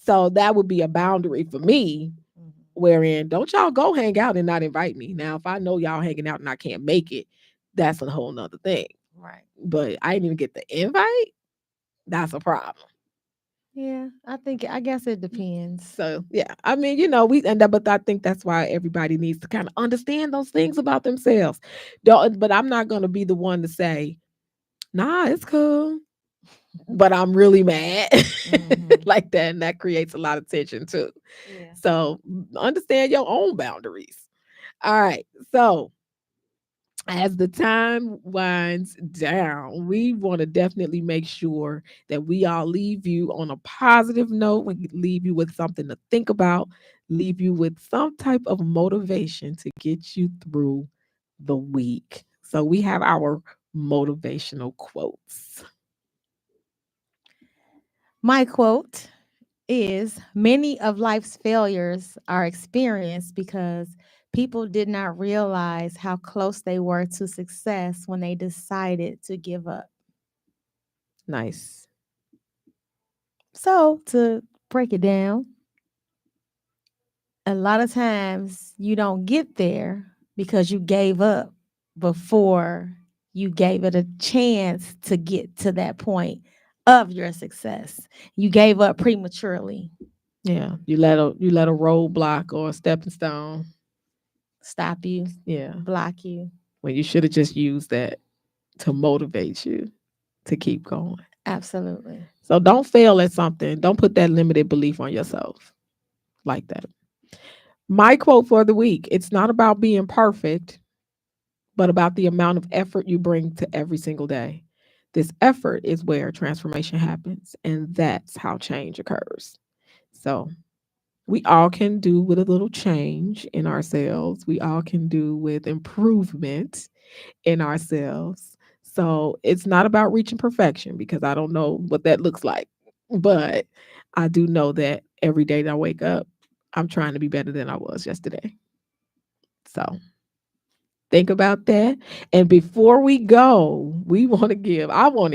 So that would be a boundary for me, Mhm. wherein don't y'all go hang out and not invite me. Now, if I know y'all hanging out and I can't make it, that's a whole nother thing. Right. But I didn't even get the invite. That's a problem. Yeah, I guess it depends. So yeah, I mean, we end up, but I think that's why everybody needs to kind of understand those things about themselves. Don't, but I'm not gonna be the one to say, nah, it's cool. But I'm really mad Mhm. like that. And that creates a lot of tension too. Yeah. So understand your own boundaries. All right. So as the time winds down, we want to definitely make sure that we all leave you on a positive note. We leave you with something to think about, leave you with some type of motivation to get you through the week. So we have our motivational quotes. My quote is many of life's failures are experienced because people did not realize how close they were to success when they decided to give up. Nice. So, to break it down, a lot of times you don't get there because you gave up before you gave it a chance to get to that point of your success. You gave up prematurely. Yeah. You let a roadblock or a stepping stone. Stop you, Yeah. block you. When you should have just used that to motivate you to keep going. Absolutely. So don't fail at something. Don't put that limited belief on yourself like that. My quote for the week, it's not about being perfect, but about the amount of effort you bring to every single day. This effort is where transformation happens, and that's how change occurs. So we all can do with a little change in ourselves. We all can do with improvement in ourselves. So it's not about reaching perfection because I don't know what that looks like. But I do know that every day that I wake up, I'm trying to be better than I was yesterday. So think about that. And before we go, I want to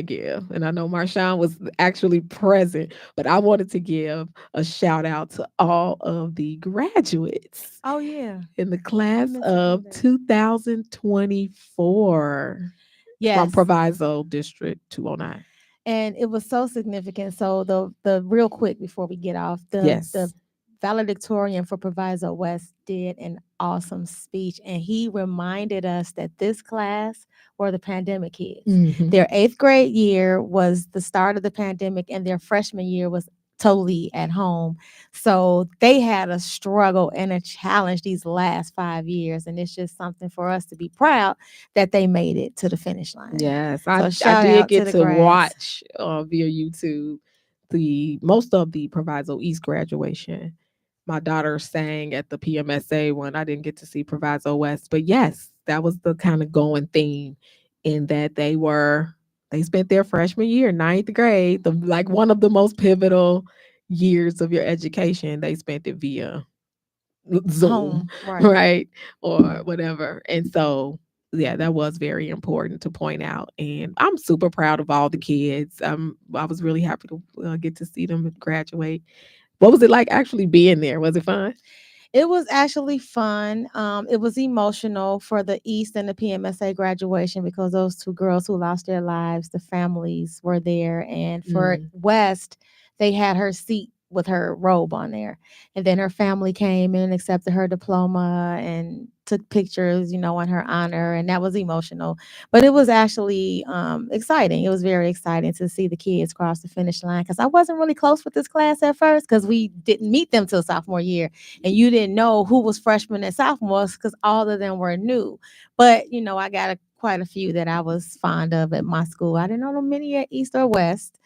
give, and I know Marshawn was actually present, but I wanted to give a shout out to all of the graduates Oh yeah. in the I class meant to do of that. 2024 from Yes. Proviso District 209. And it was so significant. So the real quick before we get off, the Yes. valedictorian for Proviso West did an awesome speech, and he reminded us that this class were the pandemic kids. Mhm. Their 8th grade year was the start of the pandemic, and their freshman year was totally at home. So they had a struggle and a challenge these last 5 years, and it's just something for us to be proud that they made it to the finish line. Yes, So I shout did out to get the to grads. watch via YouTube the most of the Proviso East graduation. My daughter sang at the PMSA one. I didn't get to see Proviso West, but yes, that was the kind of going theme in that they spent their freshman year, 9th grade, like one of the most pivotal years of your education. They spent it via Zoom, Home, right. right? Or whatever. And so, yeah, that was very important to point out. And I'm super proud of all the kids. I was really happy to get to see them graduate. What was it like actually being there? Was it fun? It was actually fun. It was emotional for the East and the PMSA graduation because those two girls who lost their lives, the families were there. And for Mm. West, they had her seat with her robe on there. And then her family came and accepted her diploma and took pictures, in her honor. And that was emotional. But it was actually exciting. It was very exciting to see the kids cross the finish line, because I wasn't really close with this class at first, because we didn't meet them till sophomore year. And you didn't know who was freshmen and sophomores because all of them were new. But, I got quite a few that I was fond of at my school. I didn't know many at East or West,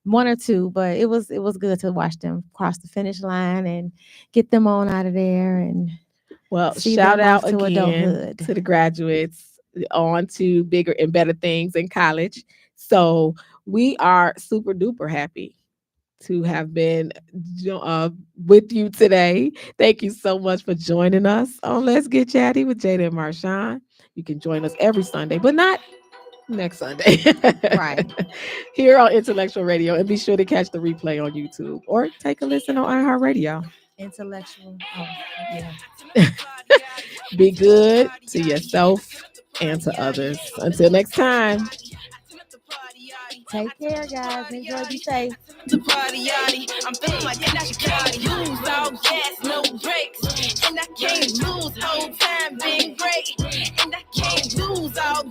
one or two, but it was good to watch them cross the finish line and get them on out of there and see shout them out off to again adulthood. to the graduates on to bigger and better things in college. So we are super duper happy to have been with you today. Thank you so much for joining us on Let's Get Chatty with Jada and Marshawn. You can join us every Sunday, but not next Sunday. Right. Here on Intellectual Radio. And be sure to catch the replay on YouTube or take a listen on iHeartRadio. Intellectual. Oh, yeah. Be good to yourself and to others. Until next time. Take care, guys. Enjoy. Be safe. The party yachty, I'm feeling like I can't lose all gas, no brakes, and I can't lose. Whole time been great, and I can't lose all